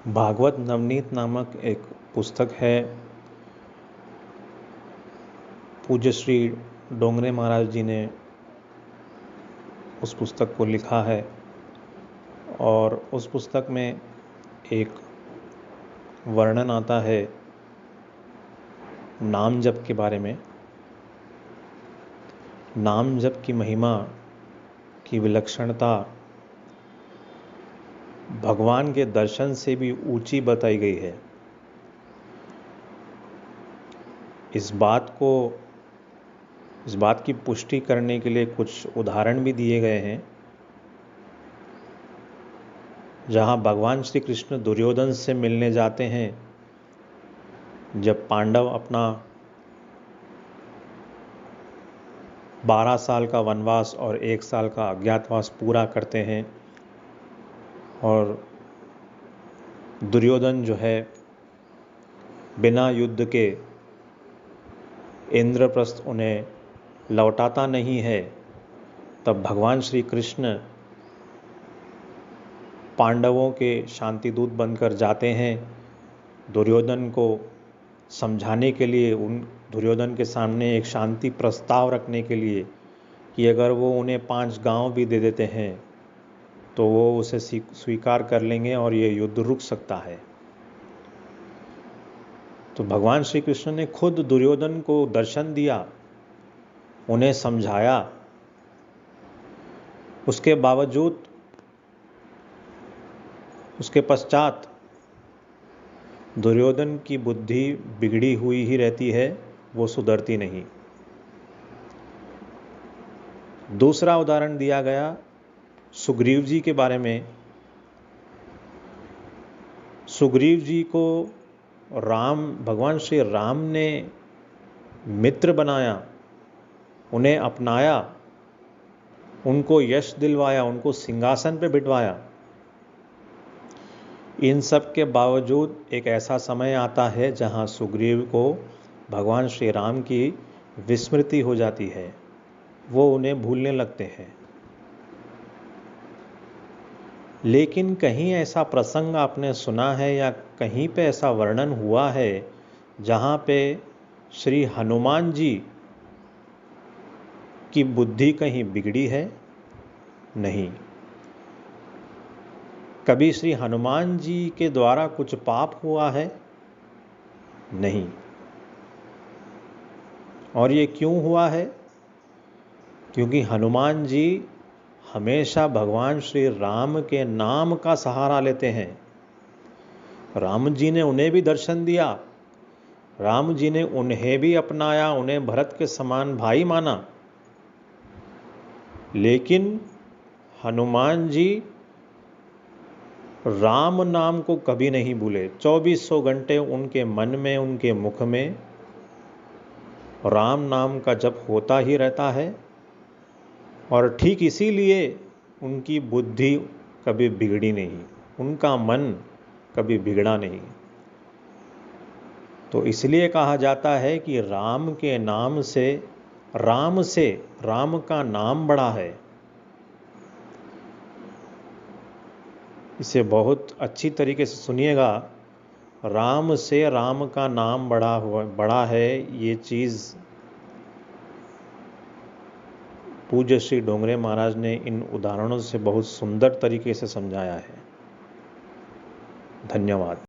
भागवत नवनीत नामक एक पुस्तक है। पूज्य श्री डोंगरे महाराज जी ने उस पुस्तक को लिखा है और उस पुस्तक में एक वर्णन आता है नाम जप के बारे में। नाम जप की महिमा की विलक्षणता भगवान के दर्शन से भी ऊंची बताई गई है। इस बात की पुष्टि करने के लिए कुछ उदाहरण भी दिए गए हैं, जहां भगवान श्री कृष्ण दुर्योधन से मिलने जाते हैं। जब पांडव अपना 12 साल का वनवास और 1 साल का अज्ञातवास पूरा करते हैं और दुर्योधन जो है बिना युद्ध के इंद्रप्रस्थ उन्हें लौटाता नहीं है, तब भगवान श्री कृष्ण पांडवों के शांतिदूत बनकर जाते हैं दुर्योधन को समझाने के लिए, उन दुर्योधन के सामने एक शांति प्रस्ताव रखने के लिए कि अगर वो उन्हें 5 गांव भी दे देते हैं तो वो उसे स्वीकार कर लेंगे और ये युद्ध रुक सकता है। तो भगवान श्री कृष्ण ने खुद दुर्योधन को दर्शन दिया, उन्हें समझाया। उसके बावजूद उसके पश्चात दुर्योधन की बुद्धि बिगड़ी हुई ही रहती है, वो सुधरती नहीं। दूसरा उदाहरण दिया गया सुग्रीव जी के बारे में। सुग्रीव जी को भगवान श्री राम ने मित्र बनाया, उन्हें अपनाया, उनको यश दिलवाया, उनको सिंहासन पे बिठवाया। इन सब के बावजूद एक ऐसा समय आता है जहां सुग्रीव को भगवान श्री राम की विस्मृति हो जाती है, वो उन्हें भूलने लगते हैं। लेकिन कहीं ऐसा प्रसंग आपने सुना है या कहीं पे ऐसा वर्णन हुआ है जहाँ पे श्री हनुमान जी की बुद्धि कहीं बिगड़ी है? नहीं। कभी श्री हनुमान जी के द्वारा कुछ पाप हुआ है? नहीं। और ये क्यों हुआ है? क्योंकि हनुमान जी हमेशा भगवान श्री राम के नाम का सहारा लेते हैं। राम जी ने उन्हें भी दर्शन दिया, राम जी ने उन्हें भी अपनाया, उन्हें भरत के समान भाई माना, लेकिन हनुमान जी राम नाम को कभी नहीं भूले। 2400 घंटे उनके मन में, उनके मुख में राम नाम का जप होता ही रहता है और ठीक इसीलिए उनकी बुद्धि कभी बिगड़ी नहीं, उनका मन कभी बिगड़ा नहीं। तो इसलिए कहा जाता है कि राम के नाम से राम का नाम बड़ा है। इसे बहुत अच्छी तरीके से सुनिएगा। राम से राम का नाम बड़ा है, ये चीज़ पूज्य श्री डोंगरे महाराज ने इन उदाहरणों से बहुत सुंदर तरीके से समझाया है। धन्यवाद।